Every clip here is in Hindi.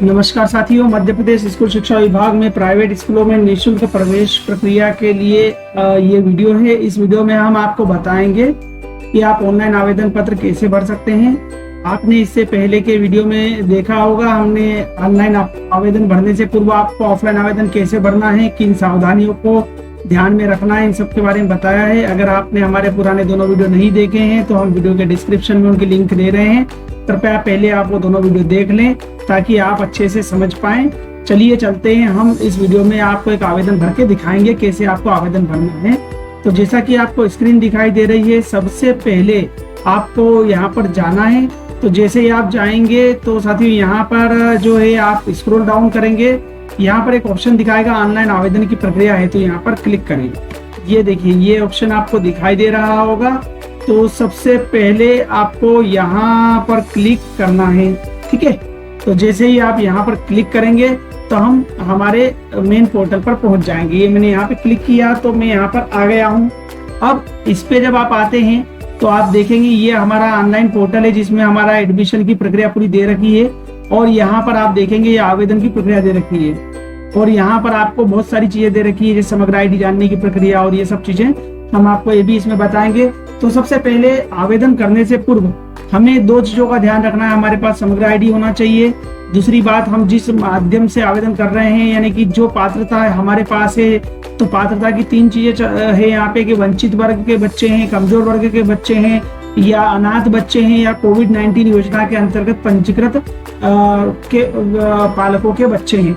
नमस्कार साथियों, मध्य प्रदेश स्कूल शिक्षा विभाग में प्राइवेट स्कूलों में निःशुल्क प्रवेश प्रक्रिया के लिए ये वीडियो है। इस वीडियो में हम आपको बताएंगे कि आप ऑनलाइन आवेदन पत्र कैसे भर सकते हैं। आपने इससे पहले के वीडियो में देखा होगा, हमने ऑनलाइन आवेदन भरने से पूर्व आपको ऑफलाइन आवेदन कैसे भरना है, किन सावधानियों को ध्यान में रखना है, इन सब के बारे में बताया है। अगर आपने हमारे पुराने दोनों वीडियो नहीं देखे हैं तो हम वीडियो के डिस्क्रिप्शन में उनकी लिंक दे रहे हैं। कृपया पहले आप वो दोनों वीडियो देख लें ताकि आप अच्छे से समझ पाएं। चलिए चलते हैं, हम इस वीडियो में आपको एक आवेदन भर के दिखाएंगे कैसे आपको आवेदन भरना है। तो जैसा कि आपको स्क्रीन दिखाई दे रही है, सबसे पहले आपको यहाँ पर जाना है। तो जैसे ही आप जाएंगे तो साथियों यहाँ पर जो है आप स्क्रॉल डाउन करेंगे, यहाँ पर एक ऑप्शन दिखाएगा ऑनलाइन आवेदन की प्रक्रिया है, तो यहाँ पर क्लिक करें। ये देखिए, ये ऑप्शन आपको दिखाई दे रहा होगा। तो सबसे पहले आपको यहाँ पर क्लिक करना है, ठीक है। तो जैसे ही आप यहाँ पर क्लिक करेंगे तो हम हमारे मेन पोर्टल पर पहुंच जाएंगे। ये मैंने यहाँ पे क्लिक किया तो मैं यहाँ पर आ गया हूँ। अब इस पे जब आप आते हैं तो आप देखेंगे ये हमारा ऑनलाइन पोर्टल है जिसमें हमारा एडमिशन की प्रक्रिया पूरी दे रखी है। और यहाँ पर आप देखेंगे ये आवेदन की प्रक्रिया दे रखी है और यहाँ पर आपको बहुत सारी चीजें दे रखी है, जैसे समग्र आईडी जानने की प्रक्रिया और ये सब चीजें हम आपको ये भी इसमें बताएंगे। तो सबसे पहले आवेदन करने से पूर्व हमें दो चीजों का ध्यान रखना है। हमारे पास समग्र आईडी होना चाहिए। दूसरी बात, हम जिस माध्यम से आवेदन कर रहे हैं यानी कि जो पात्रता है हमारे पास है, तो पात्रता की तीन चीजें है यहाँ पे कि वंचित वर्ग के बच्चे हैं, कमजोर वर्ग के बच्चे हैं, या अनाथ बच्चे हैं, या कोविड-19 योजना के अंतर्गत पंजीकृत के पालकों के बच्चे हैं।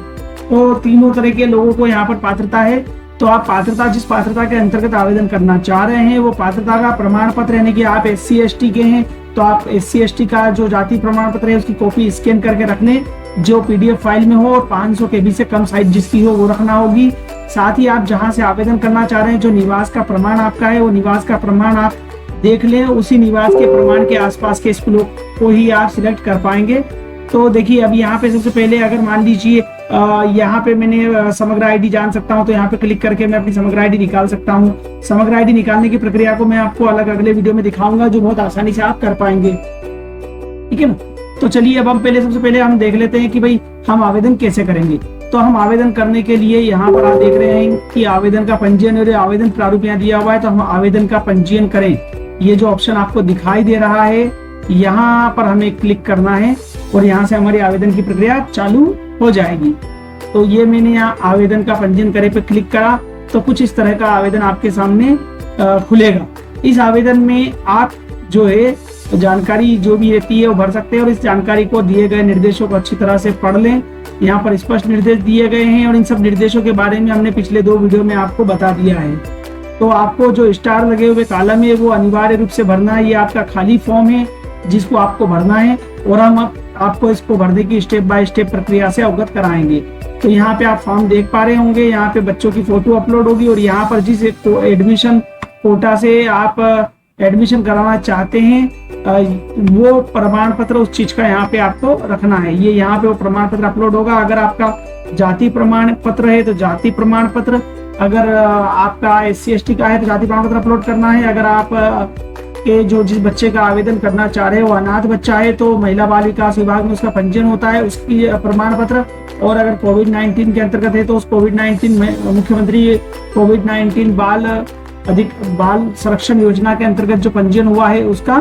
तो तीनों तरह के लोगों को यहाँ पर पात्रता है। तो आप जिस पात्रता के अंतर्गत आवेदन करना चाह रहे हैं वो पात्रता का प्रमाण पत्र, यानी कि आप SC/ST के हैं तो आप SC/ST का जो जाति प्रमाण पत्र है उसकी कॉपी स्कैन करके रख लें, जो PDF फाइल में हो, और 500 KB से कम साइज जिसकी हो वो रखना होगी। साथ ही आप जहां से आवेदन करना चाह रहे हैं जो निवास का प्रमाण आपका है वो निवास का प्रमाण आप देख लें। उसी निवास के प्रमाण के आसपास के स्कूलों को ही आप सिलेक्ट कर पाएंगे। तो देखिए, अब यहाँ पे सबसे पहले अगर मान लीजिए यहाँ पे मैंने समग्र आईडी जान सकता हूँ तो यहाँ पे क्लिक करके मैं अपनी समग्र आईडी निकाल सकता हूँ। समग्र आईडी निकालने की प्रक्रिया को मैं आपको अलग अगले वीडियो में दिखाऊंगा, जो बहुत आसानी से आप कर पाएंगे, ठीक है ना। तो चलिए अब हम सबसे पहले हम देख लेते हैं कि भाई हम आवेदन कैसे करेंगे। तो हम आवेदन करने के लिए यहाँ पर आप देख रहे हैं कि आवेदन का पंजीयन और आवेदन प्रारूप यहाँ दिया हुआ है, तो हम आवेदन का पंजीयन करें। ये जो ऑप्शन आपको दिखाई दे रहा है यहाँ पर हमें क्लिक करना है और यहाँ से हमारी आवेदन की प्रक्रिया चालू हो जाएगी। तो ये मैंने यहाँ आवेदन का पंजीयन करे पे क्लिक करा तो कुछ इस तरह का आवेदन आपके सामने खुलेगा। इस आवेदन में आप जो है जानकारी जो भी रहती है वो भर सकते हैं और इस जानकारी को दिए गए निर्देशों को अच्छी तरह से पढ़ लें। यहाँ पर स्पष्ट निर्देश दिए गए हैं और इन सब निर्देशों के बारे में हमने पिछले 2 वीडियो में आपको बता दिया है। तो आपको जो स्टार लगे हुए कॉलम है वो अनिवार्य रूप से भरना है। ये आपका खाली फॉर्म है जिसको आपको भरना है और हम आपको इसको भरने की स्टेप बाय स्टेप प्रक्रिया से अवगत कराएंगे। तो यहाँ पे आप फॉर्म देख पा रहे होंगे, यहाँ पे बच्चों की फोटो अपलोड होगी और यहाँ पर जिस एडमिशन कोटा से आप एडमिशन कराना चाहते हैं वो प्रमाण पत्र उस चीज का यहाँ पे आपको रखना है। ये यहाँ पे वो प्रमाण पत्र अपलोड होगा। अगर आपका जाति प्रमाण पत्र है तो जाति प्रमाण पत्र, अगर आपका SC/ST का है तो जाति प्रमाण पत्र अपलोड करना है। अगर आप के जो जिस बच्चे का आवेदन करना चाह रहे हैं वो अनाथ बच्चा है तो महिला बाल विकास विभाग में उसका पंजीयन होता है, उसकी प्रमाण पत्र। और अगर कोविड-19 के अंतर्गत है तो उस कोविड-19 में मुख्यमंत्री कोविड-19 बाल संरक्षण योजना के अंतर्गत जो पंजीयन हुआ है उसका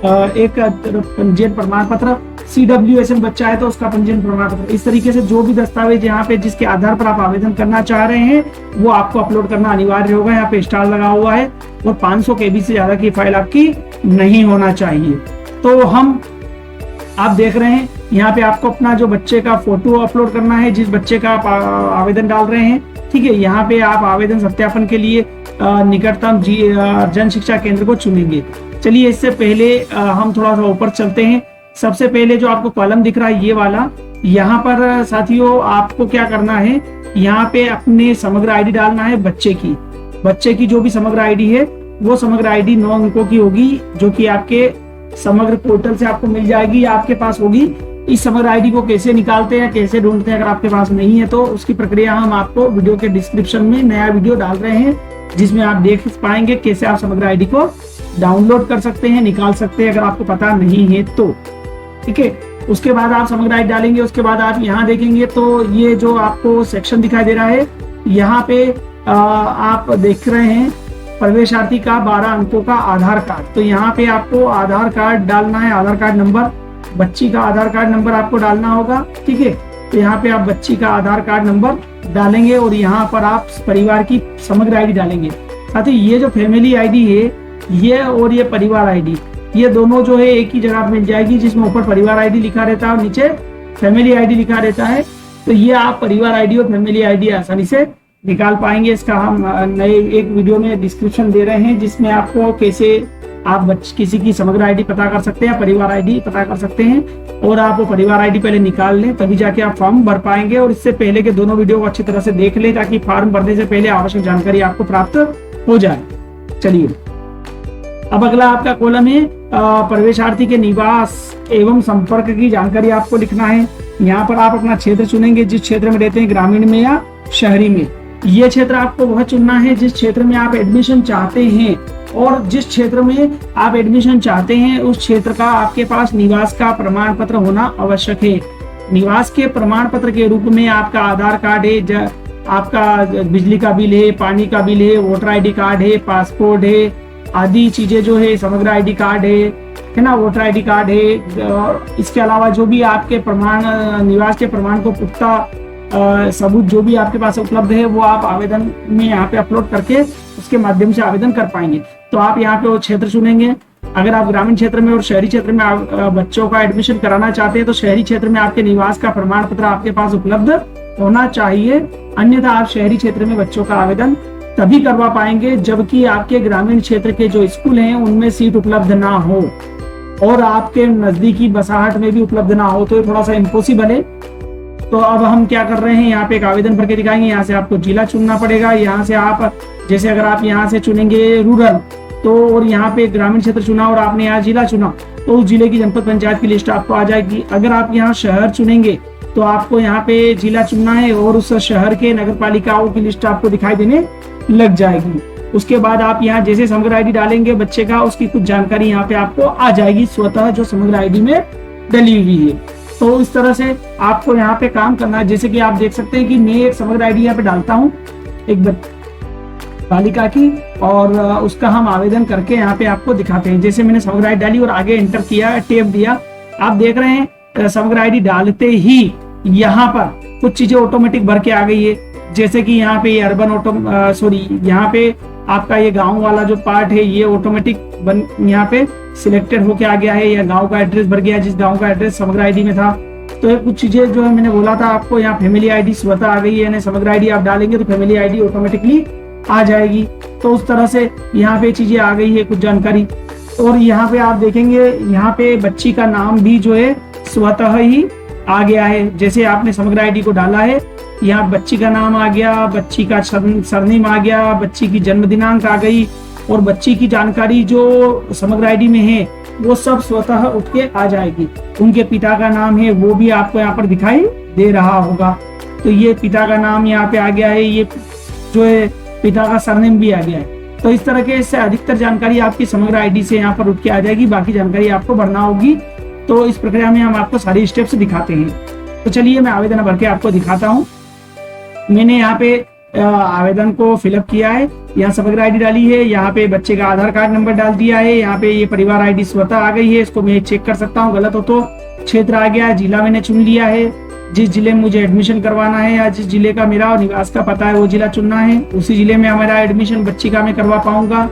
एक पंजीयन प्रमाण पत्र। CWSM बच्चा है तो उसका पंजीयन प्रमाण पत्र। इस तरीके से जो भी दस्तावेज यहाँ पे जिसके आधार पर आप आवेदन करना चाह रहे हैं वो आपको अपलोड करना अनिवार्य होगा। यहाँ पे स्टार लगा हुआ है और 500 KB से ज्यादा की फाइल आपकी नहीं होना चाहिए। तो आप देख रहे हैं यहाँ पे आपको अपना जो बच्चे का फोटो अपलोड करना है, जिस बच्चे का आप आवेदन डाल रहे हैं, ठीक है। यहाँ पे आप आवेदन सत्यापन के लिए निकटतम जन शिक्षा केंद्र को चुनेंगे। चलिए इससे पहले हम थोड़ा सा ऊपर चलते हैं। सबसे पहले जो आपको कॉलम दिख रहा है ये वाला, यहाँ पर साथियों आपको क्या करना है, यहाँ पे अपने समग्र आईडी डालना है। बच्चे की जो भी समग्र आईडी है वो समग्र आईडी 9 अंकों की होगी, जो कि आपके समग्र पोर्टल से आपको मिल जाएगी, आपके पास होगी। इस समग्र आईडी को कैसे निकालते हैं, कैसे ढूंढते हैं, अगर आपके पास नहीं है तो उसकी प्रक्रिया हम आपको वीडियो के डिस्क्रिप्शन में नया वीडियो डाल रहे हैं जिसमें आप देख पाएंगे कैसे आप समग्र आईडी को डाउनलोड कर सकते हैं, निकाल सकते हैं अगर आपको पता नहीं है तो, ठीक है। उसके बाद आप समग्र आईडी डालेंगे। उसके बाद आप यहाँ देखेंगे तो ये जो आपको सेक्शन दिखाई दे रहा है, यहाँ पे आप देख रहे हैं प्रवेशार्थी का 12 अंकों का आधार कार्ड। तो यहाँ पे आपको आधार कार्ड डालना है, आधार कार्ड नंबर, बच्ची का आधार कार्ड नंबर आपको डालना होगा, ठीक है। तो यहाँ पे आप बच्ची का आधार कार्ड नंबर डालेंगे और यहाँ पर आप परिवार की समग्र आईडी डालेंगे। साथ ही ये जो फैमिली आईडी है, ये और ये परिवार आईडी, ये दोनों जो है एक ही जगह मिल जाएगी, जिसमें ऊपर परिवार आईडी लिखा रहता है और नीचे फैमिली आईडी लिखा रहता है। तो ये आप परिवार आईडी और फैमिली आईडी आसानी से निकाल पाएंगे। इसका हम नए एक वीडियो में डिस्क्रिप्शन दे रहे हैं, जिसमें आपको कैसे आप किसी की समग्र आईडी पता कर सकते हैं, परिवार आईडी पता कर सकते हैं, और आप वो परिवार आईडी पहले निकाल लें, तभी जाके आप फॉर्म भर पाएंगे। और इससे पहले के दोनों वीडियो को अच्छी तरह से देख लें, ताकि फॉर्म भरने से पहले आवश्यक जानकारी आपको प्राप्त हो जाए। चलिए, अब अगला आपका कॉलम है प्रवेशार्थी के निवास एवं संपर्क की जानकारी आपको लिखना है। यहाँ पर आप अपना क्षेत्र चुनेंगे, जिस क्षेत्र में रहते हैं, ग्रामीण में या शहरी में। ये क्षेत्र आपको वह चुनना है जिस क्षेत्र में आप एडमिशन चाहते हैं, और जिस क्षेत्र में आप एडमिशन चाहते हैं उस क्षेत्र का आपके पास निवास का प्रमाण पत्र होना आवश्यक है। निवास के प्रमाण पत्र के रूप में आपका आधार कार्ड है, आपका बिजली का बिल है, पानी का बिल है, वोटर आईडी कार्ड है, पासपोर्ट है, आदि चीजें जो है, समग्र आईडी कार्ड है ना, वोटर आईडी कार्ड है। इसके अलावा जो भी आपके प्रमाण, निवास के प्रमाण को पुख्ता सबूत जो भी आपके पास उपलब्ध है, वो आप आवेदन में यहाँ पे अपलोड करके उसके माध्यम से आवेदन कर पाएंगे। तो आप यहाँ पे वो क्षेत्र चुनेंगे। अगर आप ग्रामीण क्षेत्र में और शहरी क्षेत्र में आप बच्चों का एडमिशन कराना चाहते हैं, तो शहरी क्षेत्र में आपके निवास का प्रमाण पत्र आपके पास उपलब्ध होना चाहिए, अन्यथा आप शहरी क्षेत्र में बच्चों का आवेदन तभी करवा पाएंगे जबकि आपके ग्रामीण क्षेत्र के जो स्कूल हैं उनमें सीट उपलब्ध ना हो और आपके नजदीकी बसाहट में भी उपलब्ध ना हो, तो ये थोड़ा सा इम्पॉसिबल है। तो अब हम क्या कर रहे हैं, यहाँ पे एक आवेदन भर के दिखाएंगे। यहाँ से आपको जिला चुनना पड़ेगा। यहाँ से आप, जैसे अगर आप यहाँ से चुनेंगे रूरल, तो और यहाँ पे ग्रामीण क्षेत्र चुना और आपने यहाँ जिला चुना, तो उस जिले की जनपद पंचायत की लिस्ट आपको आ जाएगी। अगर आप यहाँ शहर चुनेंगे तो आपको यहाँ पे जिला चुनना है और उस शहर के नगर पालिकाओं की लिस्ट आपको दिखाई देने लग जाएगी। उसके बाद आप यहाँ जैसे समग्र आईडी डालेंगे बच्चे का, उसकी कुछ जानकारी यहाँ पे आपको आ जाएगी स्वतः, जो समग्र आईडी में डली हुई है। तो इस तरह से आपको यहाँ पे काम करना है। जैसे कि आप देख सकते हैं कि मैं एक समग्र आईडी यहाँ पे डालता हूँ एक बालिका की, और उसका हम आवेदन करके यहाँ पे आपको दिखाते हैं। जैसे मैंने समग्र आईडी डाली और आगे एंटर किया, टैब दिया, आप देख रहे हैं समग्र आईडी डालते ही यहाँ पर कुछ चीजें ऑटोमेटिक भर के आ गई है। जैसे कि यहाँ पे ये अर्बन यहाँ पे आपका ये गांव वाला जो पार्ट है ये ऑटोमेटिक यहाँ पे सिलेक्टेड होके आ गया है, या गांव का एड्रेस भर गया जिस गांव का एड्रेस समग्र आईडी में था। तो ये कुछ चीजें जो है मैंने बोला था आपको, यहाँ फैमिली आईडी स्वतः आ गई है, यानी समग्र आईडी आप डालेंगे तो फैमिली आईडी ऑटोमेटिकली आ जाएगी। तो उस तरह से यहाँ पे चीजें आ गई है, कुछ जानकारी। और यहाँ पे आप देखेंगे यहाँ पे बच्ची का नाम भी जो है स्वतः ही आ गया है। जैसे आपने समग्र आईडी को डाला है, यहाँ बच्ची का नाम आ गया, बच्ची का सरनेम आ गया, बच्ची की जन्म दिनांक आ गई, और बच्ची की जानकारी जो समग्र आईडी में है वो सब स्वतः उठ के आ जाएगी। उनके पिता का नाम है वो भी आपको यहाँ पर दिखाई दे रहा होगा। तो ये पिता का नाम यहाँ पे आ गया है, ये जो है पिता का सरनेम भी आ गया है। तो इस तरह के इससे अधिकतर जानकारी आपकी समग्र आईडी से यहाँ पर उठ के आ जाएगी, बाकी जानकारी आपको भरना होगी। तो इस प्रक्रिया में हम आपको सारी स्टेप्स दिखाते हैं। तो चलिए मैं आवेदन भर के आपको दिखाता हूँ। मैंने यहाँ पे आवेदन को फिलअप किया है, यहाँ समग्र आईडी डाली है, यहाँ पे बच्चे का आधार कार्ड नंबर डाल दिया है, यहाँ पे ये परिवार आईडी स्वतः आ गई है। इसको मैं चेक कर सकता हूँ, गलत हो तो क्षेत्र आ गया, जिला मैंने चुन लिया है, जिस जिले में मुझे एडमिशन करवाना है या जिस जिले का मेरा निवास का पता है वो जिला चुनना है, उसी जिले में हमारा एडमिशन बच्ची का मैं करवा पाऊंगा।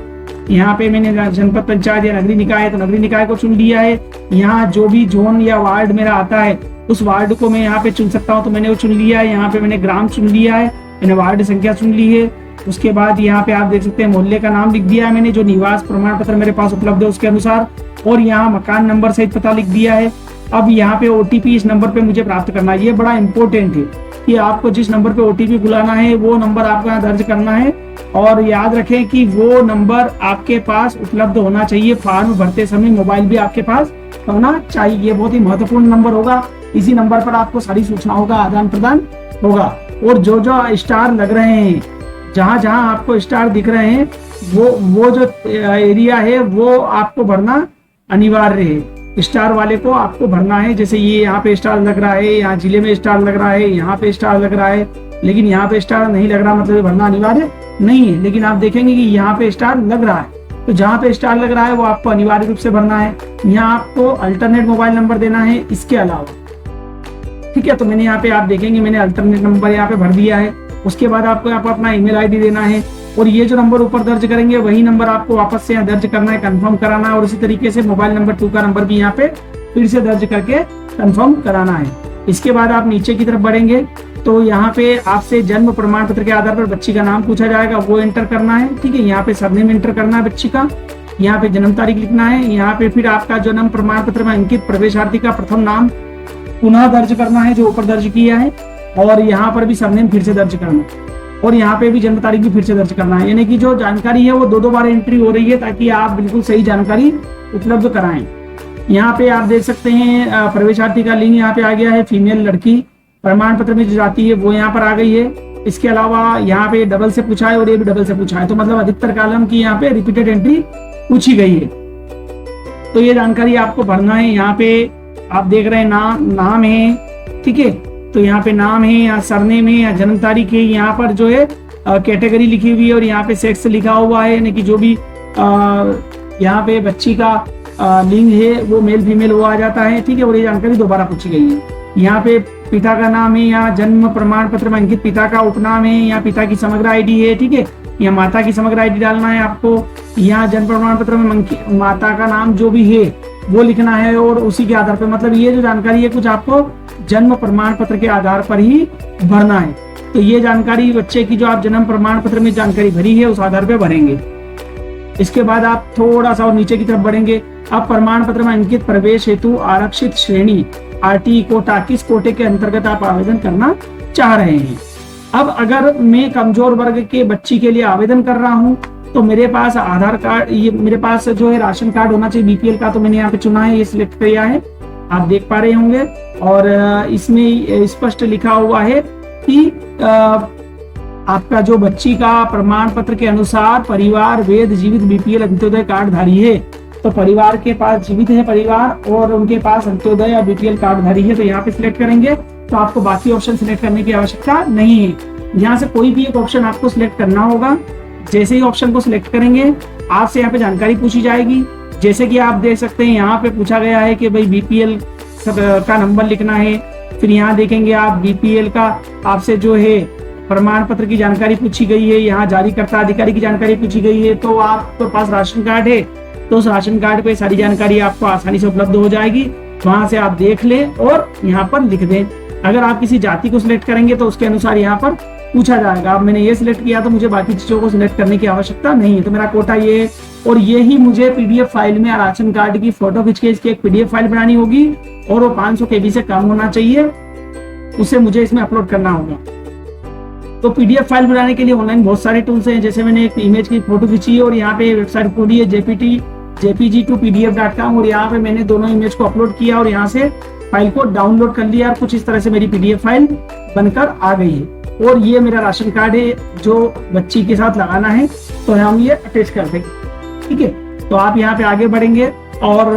यहाँ पे मैंने जनपद पंचायत या नगरीय निकाय है तो नगरीय निकाय को चुन लिया है। यहाँ जो भी जोन या वार्ड मेरा आता है उस वार्ड को मैं यहाँ पे चुन सकता हूँ, तो मैंने वो चुन लिया है। यहाँ पे मैंने ग्राम चुन लिया है, मैंने वार्ड संख्या चुन ली है। उसके बाद यहाँ पे आप देख सकते हैं मोहल्ले का नाम लिख दिया है मैंने, जो निवास प्रमाण पत्र मेरे पास उपलब्ध है उसके अनुसार, और यहाँ मकान नंबर सहित पता लिख दिया है। अब यहाँ पे ओटीपी इस नंबर पे मुझे प्राप्त करना है। ये बड़ा इंपॉर्टेंट है कि आपको जिस नंबर पे ओटीपी बुलाना है वो नंबर आपको यहाँ दर्ज करना है, और याद रखें कि वो नंबर आपके पास उपलब्ध होना चाहिए। फॉर्म भरते समय मोबाइल भी आपके पास होना चाहिए, ये बहुत ही महत्वपूर्ण नंबर होगा। इसी नंबर पर आपको सारी सूचनाओं का आदान प्रदान होगा। और जो जो स्टार लग रहे हैं, जहां जहां आपको स्टार दिख रहे हैं, वो जो एरिया है वो आपको भरना अनिवार्य है। स्टार वाले को आपको भरना है। जैसे ये यहाँ पे स्टार लग रहा है, यहाँ जिले में स्टार लग रहा है, यहाँ पे स्टार लग रहा है, लेकिन यहाँ पे स्टार नहीं लग रहा, मतलब भरना अनिवार्य नहीं है। लेकिन आप देखेंगे कि यहाँ पे स्टार लग रहा है, तो जहाँ पे स्टार लग रहा है वो आपको अनिवार्य रूप से भरना है। यहाँ आपको अल्टरनेट मोबाइल नंबर देना है इसके अलावा, ठीक है। तो मैंने यहाँ पे आप देखेंगे मैंने अल्टरनेट नंबर यहाँ पे भर दिया है। उसके बाद आपको यहाँ पर अपना ईमेल आईडी देना है, और ये जो नंबर ऊपर दर्ज करेंगे वही नंबर आपको वापस से यहाँ दर्ज करना है, कंफर्म कराना है। और इसी तरीके से मोबाइल नंबर 2 का नंबर भी यहाँ पे फिर से दर्ज करके कंफर्म कराना है। इसके बाद आप नीचे की तरफ बढ़ेंगे तो यहाँ पे आपसे जन्म प्रमाण पत्र के आधार पर बच्ची का नाम पूछा जाएगा, वो एंटर करना है, ठीक है। यहाँ पे सरनेम एंटर करना है बच्ची का, यहाँ पे जन्म तारीख लिखना है, यहाँ पे फिर आपका जन्म प्रमाण पत्र में अंकित प्रवेशार्थी का प्रथम नाम पुनः दर्ज करना है जो ऊपर दर्ज किया है, और यहाँ पर भी सरनेम फिर से दर्ज करना है, और यहाँ पे भी जन्म तारीख भी फिर से दर्ज करना है। यानी कि जो जानकारी है वो 2-2 बार एंट्री हो रही है ताकि आप बिल्कुल सही जानकारी उपलब्ध कराएं। यहाँ पे आप देख सकते हैं प्रवेशार्थी का लिंग यहाँ पे आ गया है, फीमेल लड़की, प्रमाण पत्र में जो जाती है वो यहाँ पर आ गई है। इसके अलावा यहाँ पे डबल से पूछा है और ये भी डबल से पूछा है, तो मतलब अधिकतर कॉलम की यहाँ पे रिपीटेड एंट्री पूछी गई है। तो ये जानकारी आपको भरना है। यहाँ पे आप देख रहे हैं नाम है, ठीक है। तो यहाँ पे नाम है, यहाँ सरनेम है, यहाँ जन्म तारीख है, यहाँ पर जो है कैटेगरी लिखी हुई है, और यहाँ पे सेक्स लिखा हुआ है, यानी कि जो भी यहाँ पे बच्ची का लिंग है वो मेल फीमेल वो आ जाता है, ठीक है। और ये जानकारी दोबारा पूछी गई है। यहाँ पे पिता का नाम है, यहाँ जन्म प्रमाण पत्र में अंकित पिता का उपनाम है, यहाँ पिता की समग्र आईडी है, ठीक है। यहाँ माता की समग्र आईडी डालना है आपको, यहाँ जन्म प्रमाण पत्र में माता का नाम जो भी है वो लिखना है, और उसी के आधार पर मतलब ये जो जानकारी है कुछ आपको जन्म प्रमाण पत्र के आधार पर ही भरना है। तो ये जानकारी बच्चे की जो आप जन्म प्रमाण पत्र में जानकारी भरी है उस आधार पर भरेंगे। इसके बाद आप थोड़ा सा और नीचे की तरफ बढ़ेंगे। अब प्रमाण पत्र में अंकित प्रवेश हेतु आरक्षित श्रेणी आरटी कोटा किस कोटे के अंतर्गत आप आवेदन करना चाह रहे हैं। अब अगर मैं कमजोर वर्ग के बच्ची के लिए आवेदन कर रहा हूं तो मेरे पास आधार कार्ड, ये मेरे पास जो है राशन कार्ड होना चाहिए बीपीएल का, तो मैंने यहाँ पे चुना है, ये सिलेक्ट किया है, आप देख पा रहे होंगे। और इसमें स्पष्ट लिखा हुआ है कि आपका जो बच्ची का प्रमाण पत्र के अनुसार परिवार वेद जीवित बीपीएल अंत्योदय कार्ड धारी है, तो परिवार के पास जीवित है परिवार और उनके पास अंत्योदय या बीपीएल कार्ड धारी है, तो यहाँ पे सिलेक्ट करेंगे। तो आपको बाकी ऑप्शन सिलेक्ट करने की आवश्यकता नहीं है, यहाँ से कोई भी एक ऑप्शन आपको सिलेक्ट करना होगा। जैसे ही ऑप्शन को सिलेक्ट करेंगे आपसे यहाँ पे जानकारी पूछी जाएगी। जैसे कि आप देख सकते हैं यहाँ पे पूछा गया है कि भाई बीपीएल का नंबर लिखना है, फिर यहाँ देखेंगे आप बीपीएल का आपसे जो है प्रमाण पत्र की जानकारी पूछी गई है, यहाँ जारीकर्ता अधिकारी की जानकारी पूछी गई है। तो आपके पास राशन कार्ड है तो उस राशन कार्ड पे सारी जानकारी आपको आसानी से उपलब्ध हो जाएगी, वहां से आप देख लें और यहाँ पर लिख दें। अगर आप किसी जाति को सिलेक्ट करेंगे तो उसके अनुसार यहाँ पर पूछा जाएगा। अब मैंने ये सिलेक्ट किया तो मुझे बाकी चीजों को सिलेक्ट करने की आवश्यकता नहीं है, तो मेरा कोटा ये है। और ये ही मुझे पीडीएफ फाइल में राशन कार्ड की फोटो खींच के इसकी एक पीडीएफ फाइल बनानी होगी और वो 500 KB से कम होना चाहिए, उसे मुझे इसमें अपलोड करना होगा। तो पीडीएफ फाइल बनाने के लिए ऑनलाइन बहुत सारे टूल्स हैं, जैसे मैंने एक इमेज की फोटो खींची है और यहाँ पे वेबसाइट खोली है jpg2pdf.com, और यहाँ पे मैंने दोनों इमेज को अपलोड किया और यहाँ से फाइल को डाउनलोड कर लिया और कुछ इस तरह से मेरी पीडीएफ फाइल बनकर आ गई है। और ये मेरा राशन कार्ड है जो बच्ची के साथ लगाना है, तो हम ये अटैच कर देंगे, ठीक है। तो आप यहाँ पे आगे बढ़ेंगे और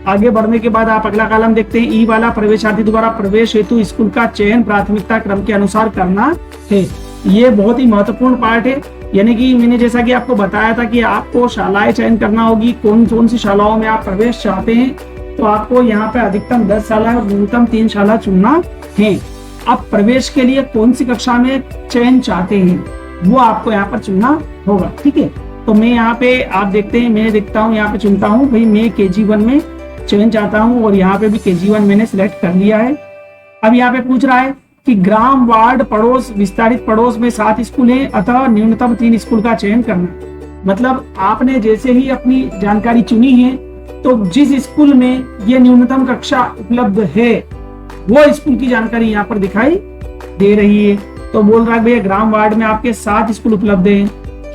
आगे बढ़ने के बाद आप अगला कॉलम देखते हैं, ई वाला प्रवेशार्थी द्वारा प्रवेश हेतु स्कूल का चयन प्राथमिकता क्रम के अनुसार करना है। ये बहुत ही महत्वपूर्ण पार्ट है, यानी कि मैंने जैसा कि आपको बताया था कि आपको शालाएं चयन करना होगी, कौन कौन सी शालाओं में आप प्रवेश चाहते हैं, तो आपको यहाँ पे अधिकतम 10 शाला और न्यूनतम 3 शाला चुनना है। आप प्रवेश के लिए कौन सी कक्षा में चयन चाहते हैं वो आपको यहाँ पर चुनना होगा, ठीक है। तो मैं यहाँ पे आप देखते हैं, मैं देखता हूँ यहाँ पे चुनता हूँ भाई मैं KG1 में चयन चाहता हूँ और यहाँ पे भी KG1 मैंने सिलेक्ट कर लिया है। अब यहाँ पे पूछ रहा है कि ग्राम वार्ड पड़ोस विस्तारित पड़ोस में 7 स्कूल हैं, अतः न्यूनतम 3 स्कूल का चयन करना। मतलब आपने जैसे ही अपनी जानकारी चुनी है तो जिस स्कूल में ये न्यूनतम कक्षा उपलब्ध है वो स्कूल की जानकारी यहाँ पर दिखाई दे रही है। तो बोल रहा है भैया ग्राम वार्ड में आपके 7 स्कूल उपलब्ध हैं,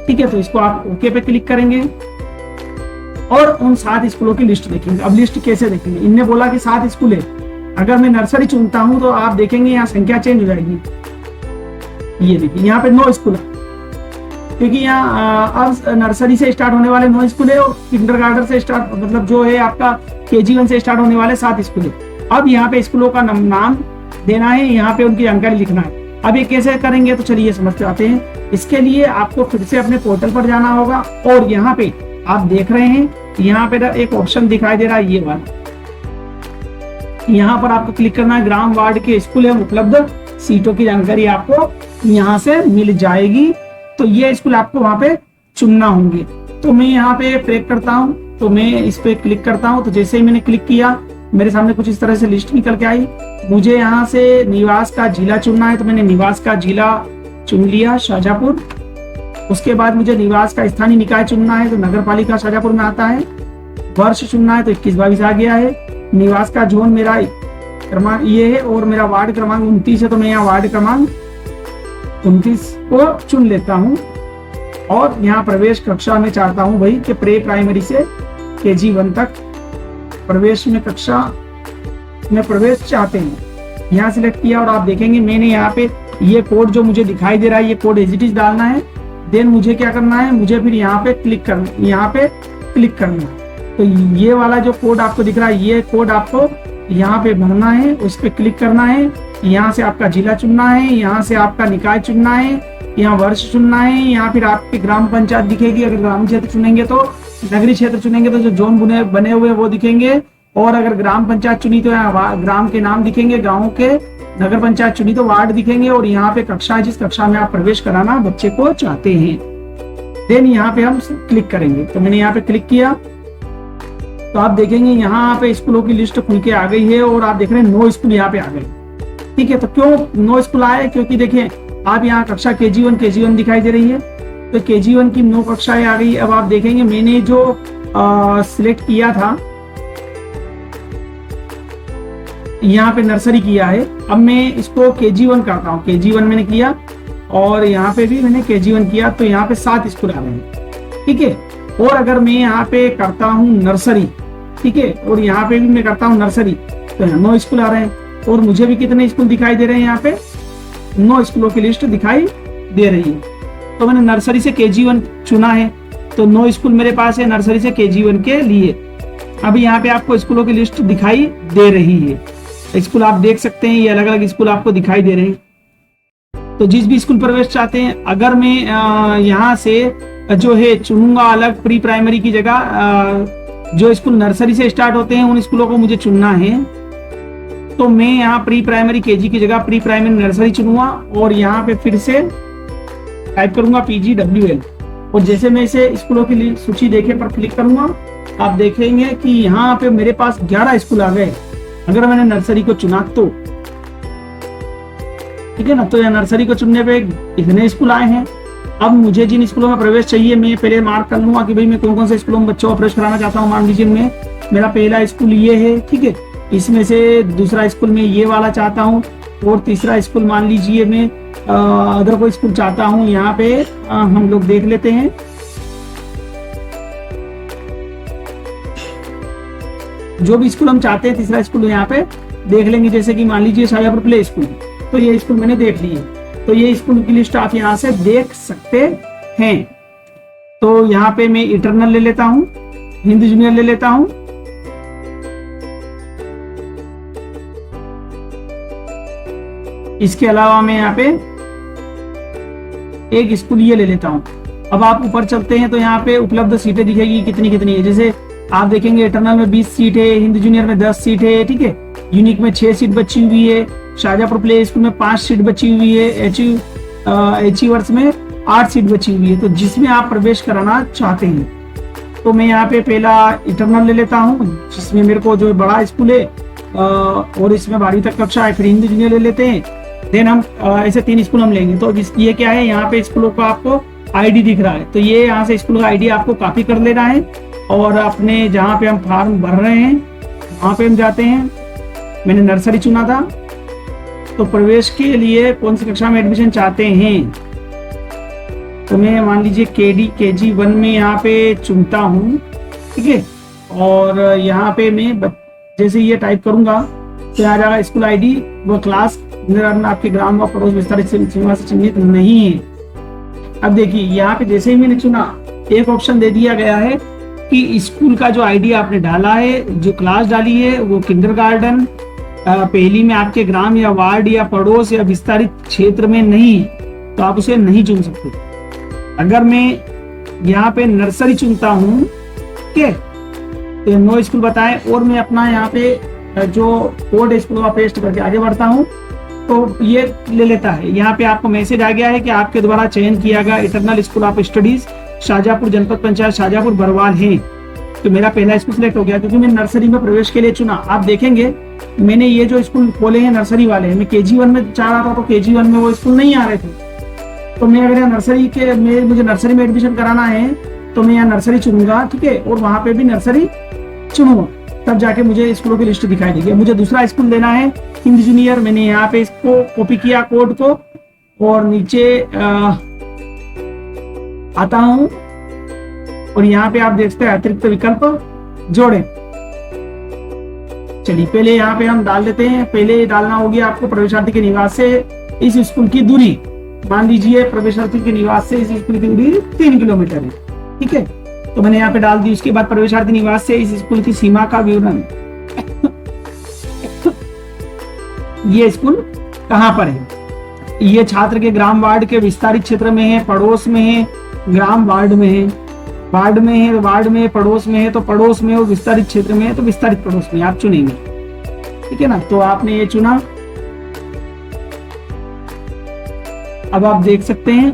ठीक है। तो इसको आप ओके पे क्लिक करेंगे और उन 7 स्कूलों की लिस्ट देखेंगे। अब लिस्ट कैसे देखेंगे, इनने बोला कि 7 स्कूल है, अगर मैं नर्सरी चुनता हूं तो आप देखेंगे यहाँ संख्या चेंज हो जाएगी। ये देखिए यहाँ पे 9 स्कूल है, क्योंकि यहाँ अब नर्सरी से स्टार्ट होने वाले 9 स्कूल है और किंडरगार्टन से स्टार्ट मतलब जो है आपका KG1 से स्टार्ट होने वाले 7 स्कूल है। अब यहाँ पे स्कूलों का नाम देना है, यहाँ पे उनकी जानकारी लिखना है। अब ये कैसे करेंगे तो चलिए समझते आते हैं। इसके लिए आपको फिर से अपने पोर्टल पर जाना होगा और यहाँ पे आप देख रहे हैं, यहाँ पे एक ऑप्शन दिखाई दे रहा है ये वाला, यहाँ पर आपको क्लिक करना है। ग्राम वार्ड के स्कूल एवं उपलब्ध सीटों की जानकारी आपको यहाँ से मिल जाएगी। तो ये स्कूल आपको वहां पे चुनना होंगे। तो मैं यहाँ पे क्लिक करता हूँ, तो मैं इस पे क्लिक करता हूँ। तो जैसे ही मैंने क्लिक किया मेरे सामने कुछ इस तरह से लिस्ट निकल के आई। मुझे यहाँ से निवास का जिला चुनना है, तो मैंने निवास का जिला चुन लिया, शाहजहांपुर। उसके बाद मुझे निवास का स्थानीय निकाय चुनना है, तो नगर पालिका शाहजहांपुर में आता है। वर्ष चुनना है, तो 21-22 आ गया है। निवास का जोन मेरा क्रमांक ये है और मेरा वार्ड क्रमांक 29 है, तो मैं यहाँ वार्ड क्रमांक 29 को चुन लेता हूँ। और यहाँ प्रवेश कक्षा में चाहता हूँ भाई कि प्री प्राइमरी से KG1 तक प्रवेश में कक्षा में प्रवेश चाहते हैं। यहाँ सिलेक्ट किया और आप देखेंगे मैंने यहाँ पे ये कोड जो मुझे दिखाई दे रहा है, ये कोड एज इट इज डालना है। देन मुझे क्या करना है, मुझे फिर यहाँ पे क्लिक करना है। तो ये वाला जो कोड आपको दिख रहा है, ये कोड आपको यहाँ पे भरना है, उस पर क्लिक करना है। यहाँ से आपका जिला चुनना है, यहाँ से आपका निकाय चुनना है, यहाँ वर्ष चुनना है। यहाँ फिर आपकी ग्राम पंचायत दिखेगी, अगर ग्राम क्षेत्र चुनेंगे तो, नगरीय क्षेत्र चुनेंगे तो जो जोन बने हुए वो दिखेंगे। और अगर ग्राम पंचायत चुनी तो यहाँ ग्राम के नाम दिखेंगे, गाँव के। नगर पंचायत चुनी तो वार्ड दिखेंगे। और यहाँ पे कक्षा है, जिस कक्षा में आप प्रवेश कराना बच्चे को चाहते हैं। देन यहाँ पे हम क्लिक करेंगे। तो मैंने यहाँ पे क्लिक किया, तो आप देखेंगे यहाँ पे स्कूलों की लिस्ट खुल के आ गई है और आप देख रहे हैं 9 स्कूल यहाँ पे आ गए। ठीक है, तो क्यों 9 स्कूल आए, क्योंकि देखिए आप यहाँ कक्षा KG1 दिखाई दे रही है, तो KG1 की 9 कक्षाएं आ गई। अब आप देखेंगे मैंने जो सिलेक्ट किया था, यहाँ पे नर्सरी किया है। अब मैं इसको KG1 करता हूँ, KG1 मैंने किया और यहाँ पे भी मैंने KG1 किया, तो यहाँ पे 7 स्कूल आ गए। ठीक है, और अगर मैं यहाँ पे करता हूँ नर्सरी, ठीक है, और यहाँ पे भी मैं करता हूँ नर्सरी, तो 9 स्कूल आ रहे हैं। और मुझे भी कितने स्कूल दिखाई दे रहे हैं, यहाँ पे 9 स्कूलों की लिस्ट दिखाई दे रही है। तो मैंने नर्सरी से KG1 चुना है, तो 9 स्कूल मेरे पास है नर्सरी से KG1 के लिए। अभी यहाँ पे आपको स्कूलों की लिस्ट दिखाई दे रही है। स्कूल आप देख सकते हैं, ये अलग अलग स्कूल आपको दिखाई दे रहे हैं। तो जिस भी स्कूल प्रवेश चाहते हैं, अगर मैं यहाँ से जो है चुनूंगा अलग प्री प्राइमरी की जगह, जो स्कूल नर्सरी से स्टार्ट होते हैं उन स्कूलों को मुझे चुनना है। तो मैं यहाँ प्री प्राइमरी KG की जगह प्री प्राइमरी नर्सरी चुनूंगा और यहाँ पे फिर से टाइप करूंगा PGWL। और जैसे मैं इसे स्कूलों की सूची देखे पर क्लिक करूंगा, आप देखेंगे कि यहाँ पे मेरे पास 11 स्कूल आ गए। अगर मैंने नर्सरी को चुना तो ठीक है ना, तो यहाँ नर्सरी को चुनने पे इतने स्कूल आए हैं। अब मुझे जिन स्कूलों में प्रवेश चाहिए, मैं पहले मार्क कर लूंगा कि भाई मैं कौन कौन से स्कूलों में बच्चों को प्रवेश कराना चाहता हूँ। मान लीजिए मैं मेरा पहला स्कूल ये है, ठीक है, इसमें से दूसरा स्कूल में ये वाला चाहता हूँ और तीसरा स्कूल मान लीजिए मैं अदर कोई स्कूल चाहता हूँ। यहाँ पे हम लोग देख लेते हैं, जो भी स्कूल हम चाहते हैं तीसरा स्कूल यहाँ पे देख लेंगे। जैसे कि मान लीजिए शाहजहांपुर प्ले स्कूल, तो ये स्कूल मैंने देख लिए, तो ये स्कूल की लिस्ट आप यहाँ से देख सकते हैं। तो यहाँ पे मैं इंटरनल ले लेता हूँ, हिंदी जूनियर ले लेता हूँ, इसके अलावा मैं यहाँ पे एक स्कूल ये ले लेता हूँ। अब आप ऊपर चलते हैं तो यहाँ पे उपलब्ध सीटें दिखेगी कितनी कितनी है। जैसे आप देखेंगे इंटरनल में 20 सीट है, हिंदी जूनियर में 10 सीट है, ठीक है, यूनिक में 6 सीट बची हुई है, शाहजहांपुर प्ले स्कूल में 5 सीट बची हुई है, एच वर्ष में 8 सीट बची हुई है। तो जिसमें आप प्रवेश कराना चाहते हैं, तो मैं यहाँ पे पहला इंटरनल ले लेता हूँ, जिसमें मेरे को जो बड़ा स्कूल है और इसमें 12वीं तक कक्षा है। फिर हिंदी जूनियर ले लेते हैं, देन हम ऐसे 3 स्कूल हम लेंगे। तो ये क्या है, यहाँ पे स्कूलों का आपको आईडी दिख रहा है, तो ये यहाँ से स्कूल का आईडी आपको कॉपी कर लेना है और अपने जहाँ पे हम फॉर्म भर रहे हैं वहाँ पे हम जाते हैं। मैंने नर्सरी चुना था, तो प्रवेश के लिए कौन सी कक्षा में एडमिशन चाहते हैं, तो मैं मान लीजिए KG1 में यहाँ पे चुनता हूँ, ठीक है। और यहाँ पे मैं जैसे ये टाइप करूंगा तो आ जाएगा स्कूल आईडी व क्लास, आपके ग्राम व पड़ोस विस्तारित सीमा से चिन्हित नहीं है। अब देखिए यहाँ पे जैसे ही मैंने चुना, एक ऑप्शन दे दिया गया है आपकी स्कूल का जो आईडी आपने डाला है, जो क्लास डाली है वो किंडरगार्टन पहली में आपके ग्राम या वार्ड या पड़ोस या विस्तारित क्षेत्र में नहीं है तो आप उसे नहीं चुन सकते। अगर मैं यहाँ पे नर्सरी चुनता हूँ, ठीक है, तो नो स्कूल बताएं और मैं अपना यहाँ पे जो कोड स्कूल का पेस्ट करके आगे बढ़ता हूँ तो ये ले लेता है। यहाँ पे आपको मैसेज आ गया है कि आपके द्वारा चयन किया गया eternal school of studies Shahjahanpur जनपद पंचायत शाहजहाँपुर बरवाल है। तो मेरा पहला स्कूल सिलेक्ट हो गया क्योंकि मैं नर्सरी में प्रवेश के लिए चुना। आप देखेंगे मैंने ये जो स्कूल खोले हैं नर्सरी वाले, मैं KG1 में चाह रहा था तो KG1 में वो स्कूल नहीं आ रहे थे। तो मैं अगर यहाँ नर्सरी के मुझे नर्सरी में एडमिशन कराना है तो मैं यहाँ नर्सरी चुनूंगा, ठीक है, और वहां पे भी नर्सरी चुनूंगा, तब जाके मुझे स्कूलों की लिस्ट दिखाई देगी। मुझे दूसरा स्कूल लेना है हिंद जूनियर। मैंने यहाँ पे इसको कॉपी किया कोड को और नीचे आता हूं और यहाँ पे आप देखते हैं अतिरिक्त विकल्प जोड़े। चलिए पहले यहाँ पे हम डाल देते हैं। पहले डालना होगी आपको प्रवेशार्थी के निवास से इस स्कूल की दूरी। मान लीजिए प्रवेशार्थी के निवास से इस स्कूल की दूरी 3 किलोमीटर है, ठीक है, तो मैंने यहाँ पे डाल दी। उसके बाद प्रवेशार्थी निवास से इस स्कूल की सीमा का विवरण, ये स्कूल कहाँ पर है, ये छात्र के ग्राम वार्ड के विस्तारित क्षेत्र में है, पड़ोस में है, ग्राम वार्ड में है, वार्ड में है, वार्ड में, पड़ोस में है तो पड़ोस में, और विस्तारित क्षेत्र में है तो विस्तारित पड़ोस में आप चुनेंगे, ठीक है ना। तो आपने ये चुना। अब आप देख सकते हैं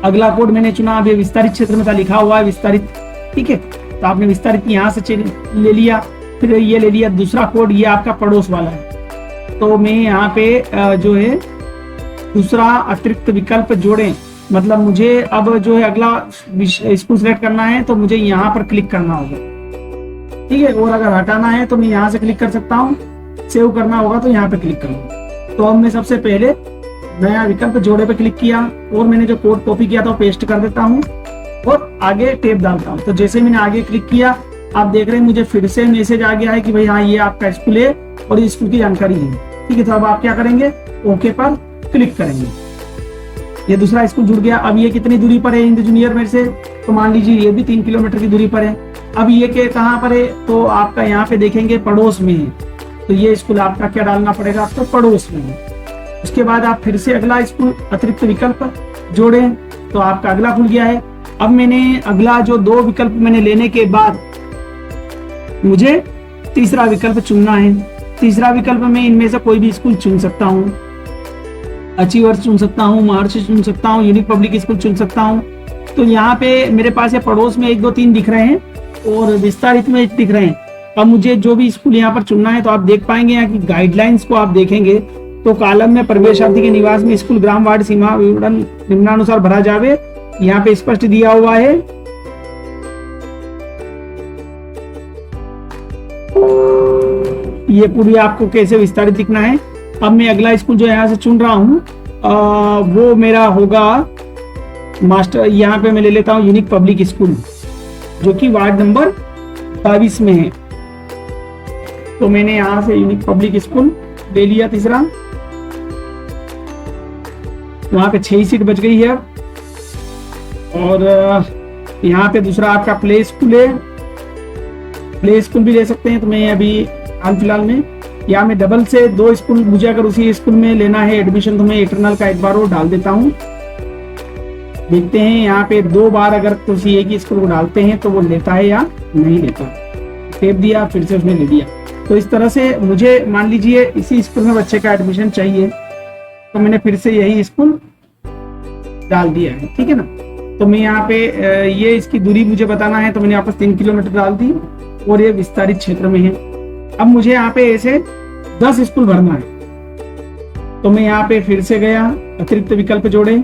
अगला कोड मैंने चुना। अब ये विस्तारित क्षेत्र में था, लिखा हुआ है विस्तारित, ठीक है, तो आपने विस्तारित यहाँ से ले लिया, फिर ये ले लिया। दूसरा कोड ये आपका पड़ोस वाला है, तो मैं यहाँ पे जो है दूसरा अतिरिक्त विकल्प जोड़ें, मतलब मुझे अब जो है अगला स्कूल सेलेक्ट करना है तो मुझे यहाँ पर क्लिक करना होगा, ठीक है, और अगर हटाना है तो मैं यहाँ से क्लिक कर सकता हूँ, सेव करना होगा तो यहाँ पे क्लिक करूंगा। तो अब मैं सबसे पहले नया विकल्प जोड़े पे क्लिक किया और मैंने जो कोड कॉपी किया था वो पेस्ट कर देता हूँ और आगे टेप डालता हूँ। तो जैसे मैंने आगे क्लिक किया आप देख रहे हैं मुझे फिर से मैसेज आ गया है कि भाई हाँ ये आपका स्कूल है और ये स्कूल की जानकारी है, ठीक है। तो अब आप क्या करेंगे, ओके पर क्लिक करेंगे। ये दूसरा स्कूल जुड़ गया। अब ये कितनी दूरी पर है हिंद जूनियर में से, तो मान लीजिए ये भी 3 किलोमीटर की दूरी पर है। अब ये के कहाँ पर है, तो आपका यहाँ पे देखेंगे पड़ोस में है, तो ये स्कूल आपका क्या डालना पड़ेगा, आपको पड़ोस में है। उसके बाद आप फिर से अगला स्कूल अतिरिक्त विकल्प जोड़ें तो आपका अगला खुल गया है। अब मैंने अगला जो 2 विकल्प मैंने लेने के बाद मुझे तीसरा विकल्प चुनना है। तीसरा विकल्प में इनमें से कोई भी स्कूल चुन सकता हूँ, अचीवर्स चुन सकता हूँ, महर्षि चुन सकता हूँ, यूनिक पब्लिक स्कूल चुन सकता हूँ। तो यहाँ पे मेरे पास ये पड़ोस में 1 2 3 दिख रहे हैं और विस्तारित में दिख रहे हैं। अब मुझे जो भी स्कूल यहाँ पर चुनना है तो आप देख पाएंगे यहाँ की गाइडलाइंस को आप देखेंगे तो कॉलम में प्रवेशार्थी के निवास में स्कूल ग्राम वार्ड सीमा विवरण निम्नानुसार भरा जावे, यहाँ पे स्पष्ट दिया हुआ है। ये पूरी आपको कैसे विस्तारित दिखना है। अब मैं अगला स्कूल जो यहाँ से चुन रहा हूँ वो मेरा होगा मास्टर, यहाँ पे मैं ले लेता हूँ यूनिक पब्लिक स्कूल जो कि वार्ड नंबर 22 में है। तो मैंने यहाँ से यूनिक पब्लिक स्कूल ले लिया तीसरा, वहां पे 6 सीट बच गई है। और यहाँ पे दूसरा आपका प्ले स्कूल है, प्ले स्कूल भी ले सकते हैं। तो मैं अभी हाल फिलहाल में या मैं डबल से 2 स्कूल, मुझे अगर उसी स्कूल में लेना है एडमिशन तो मैं इंटरनल का एक बार वो डाल देता हूँ। देखते हैं यहाँ पे 2 बार अगर किसी एक ही स्कूल को डालते हैं तो वो लेता है या नहीं लेता। टेप दिया फिर से उसने ले लिया। तो इस तरह से मुझे मान लीजिए इसी स्कूल में बच्चे का एडमिशन चाहिए तो मैंने फिर से यही स्कूल डाल दिया है, ठीक है ना। तो मैं यहाँ पे ये इसकी दूरी मुझे बताना है तो मैंने वापस 3 किलोमीटर डाल दी और ये विस्तारित क्षेत्र में है। अब मुझे यहाँ पे ऐसे 10 स्कूल भरना है तो मैं यहाँ पे फिर से गया, अतिरिक्त विकल्प जोड़े।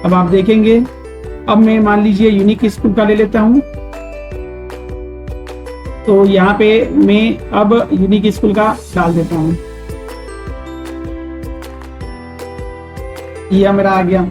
अब आप देखेंगे अब मैं मान लीजिए यूनिक स्कूल का ले लेता हूँ तो यहाँ पे मैं अब यूनिक स्कूल का डाल देता हूँ। यह मेरा आ गया।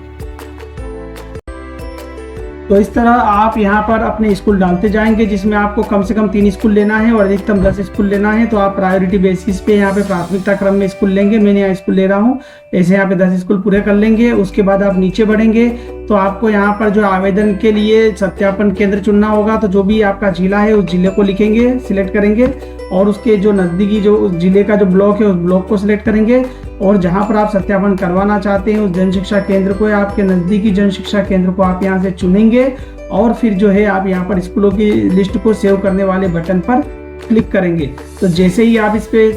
तो इस तरह आप यहाँ पर अपने स्कूल डालते जाएंगे, जिसमें आपको कम से कम 3 स्कूल लेना है और अधिकतम 10 स्कूल लेना है। तो आप प्रायोरिटी बेसिस पे यहाँ पे प्राथमिकता क्रम में स्कूल लेंगे। मैंने यहाँ स्कूल ले रहा हूँ, ऐसे यहाँ पे 10 स्कूल पूरे कर लेंगे। उसके बाद आप नीचे बढ़ेंगे तो आपको यहाँ पर जो आवेदन के लिए सत्यापन केंद्र चुनना होगा। तो जो भी आपका जिला है उस जिले को लिखेंगे, सिलेक्ट करेंगे और उसके जो नज़दीकी जो उस जिले का जो ब्लॉक है उस ब्लॉक को सिलेक्ट करेंगे और जहाँ पर आप सत्यापन करवाना चाहते हैं उस जन शिक्षा केंद्र को, आपके नज़दीकी जन शिक्षा केंद्र को आप यहाँ से चुनेंगे और फिर जो है आप यहाँ पर स्कूलों की लिस्ट को सेव करने वाले बटन पर क्लिक करेंगे। तो जैसे ही आप इस पे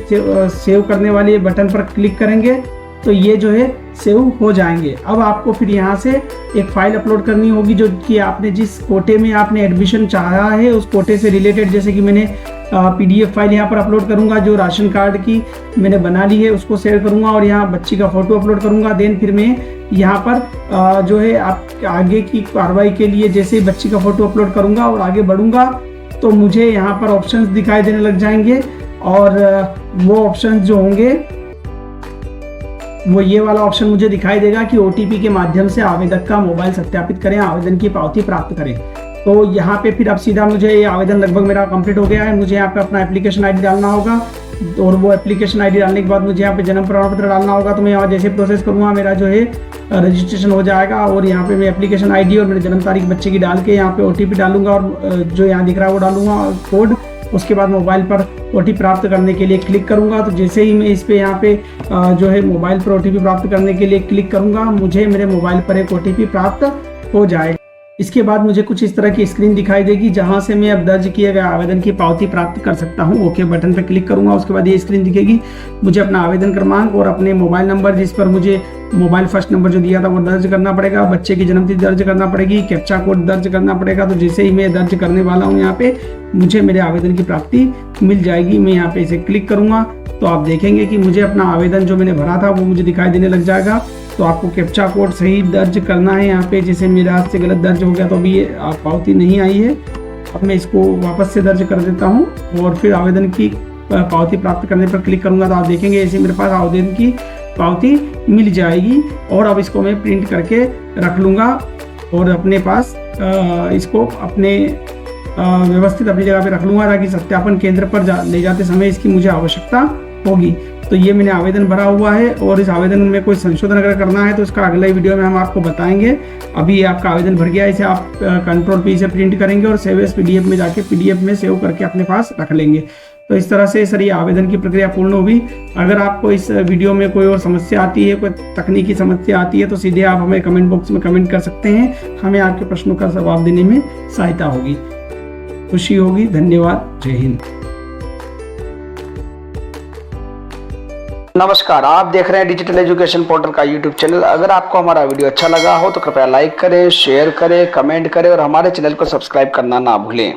सेव करने वाले बटन पर क्लिक करेंगे तो ये जो है सेव हो जाएंगे। अब आपको फिर यहाँ से एक फाइल अपलोड करनी होगी जो कि आपने जिस कोटे में आपने एडमिशन चाहा है उस कोटे से रिलेटेड, जैसे कि मैंने PDF फाइल यहाँ पर अपलोड करूँगा जो राशन कार्ड की मैंने बना ली है, उसको शेयर करूँगा और यहाँ बच्ची का फोटो अपलोड करूँगा। देन फिर मैं यहाँ पर जो है आप आगे की कार्रवाई के लिए जैसे ही बच्ची का फोटो अपलोड करूँगा और आगे बढ़ूँगा तो मुझे यहाँ पर ऑप्शंस दिखाई देने लग जाएंगे और वो ऑप्शंस जो होंगे वो ये वाला ऑप्शन मुझे दिखाई देगा कि OTP के माध्यम से आवेदक का मोबाइल सत्यापित करें, आवेदन की पावती प्राप्त करें। तो यहाँ पे फिर अब सीधा मुझे ये आवेदन लगभग मेरा कंप्लीट हो गया है। मुझे यहाँ पे अपना एप्लीकेशन ID डालना होगा और वो एप्लीकेशन ID डालने के बाद मुझे यहाँ पे जन्म प्रमाण पत्र डालना होगा। तो मैं यहाँ जैसे प्रोसेस करूँगा मेरा जो है रजिस्ट्रेशन हो जाएगा और यहाँ पे मैं एप्लीकेशन ID और मेरी जन्म तारीख बच्चे की डाल के यहाँ पे OTP डालूंगा और जो यहाँ दिख रहा है वो डालूंगा कोड। उसके बाद मोबाइल पर OTP प्राप्त करने के लिए क्लिक करूंगा। तो जैसे ही मैं इस पे यहाँ पे जो है मोबाइल पर OTP प्राप्त करने के लिए क्लिक करूंगा मुझे मेरे मोबाइल पर एक OTP प्राप्त हो जाएगा। इसके बाद मुझे कुछ इस तरह की स्क्रीन दिखाई देगी जहां से मैं अब दर्ज किए गए आवेदन की पावती प्राप्त कर सकता हूं। ओके बटन पर क्लिक करूंगा, उसके बाद ये स्क्रीन दिखेगी। मुझे अपना आवेदन क्रमांक और अपने मोबाइल नंबर जिस पर मुझे मोबाइल फर्स्ट नंबर जो दिया था वो दर्ज करना पड़ेगा, बच्चे की जन्मतिथि दर्ज करना पड़ेगी, कैप्चा कोड दर्ज करना पड़ेगा। तो जैसे ही मैं दर्ज करने वाला हूँ यहाँ पे मुझे मेरे आवेदन की प्राप्ति मिल जाएगी। मैं यहाँ पे इसे क्लिक करूंगा तो आप देखेंगे कि मुझे अपना आवेदन जो मैंने भरा था वो मुझे दिखाई देने लग जाएगा। तो आपको कैप्चा कोड सही दर्ज करना है यहाँ पे। जैसे मेरे हाथ से गलत दर्ज हो गया तो अभी ये पावती नहीं आई है। अब मैं इसको वापस से दर्ज कर देता हूँ और फिर आवेदन की पावती प्राप्त करने पर क्लिक करूँगा तो आप देखेंगे ऐसे मेरे पास आवेदन की पावती मिल जाएगी। और अब इसको मैं प्रिंट करके रख लूँगा और अपने पास इसको अपने व्यवस्थित अपनी जगह पे रख लूँगा ताकि सत्यापन केंद्र पर ले जाते समय इसकी मुझे आवश्यकता होगी। तो ये मैंने आवेदन भरा हुआ है और इस आवेदन में कोई संशोधन अगर करना है तो इसका अगले वीडियो में हम आपको बताएंगे। अभी आपका आवेदन भर गया है, इसे आप Ctrl+P से प्रिंट करेंगे और सेव एज PDF में जाके PDF में सेव करके अपने पास रख लेंगे। तो इस तरह से सर ये आवेदन की प्रक्रिया पूर्ण हुई। अगर आपको इस वीडियो में कोई और समस्या आती है, कोई तकनीकी समस्या आती है तो सीधे आप हमें कमेंट बॉक्स में कमेंट कर सकते हैं। हमें आपके प्रश्नों का जवाब देने में सहायता होगी, खुशी होगी। धन्यवाद। जय हिंद। नमस्कार, आप देख रहे हैं डिजिटल एजुकेशन पोर्टल का यूट्यूब चैनल। अगर आपको हमारा वीडियो अच्छा लगा हो तो कृपया लाइक करें, शेयर करें, कमेंट करें और हमारे चैनल को सब्सक्राइब करना ना भूलें।